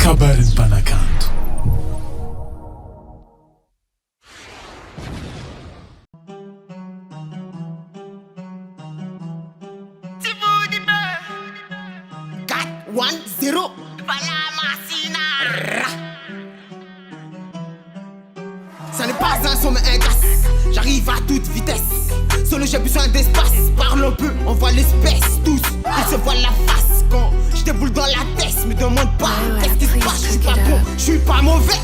kabarin pa na canto. One, zero. Voilà Massina. Ça n'est pas un son mais un casse. J'arrive à toute vitesse. Solo j'ai besoin d'espace. Parle un peu, on voit l'espèce. Tous, ils se voient la face. Quand je déboule dans la tête, me demande pas qu'est-ce qui se passe. Je suis pas bon, je suis pas mauvais.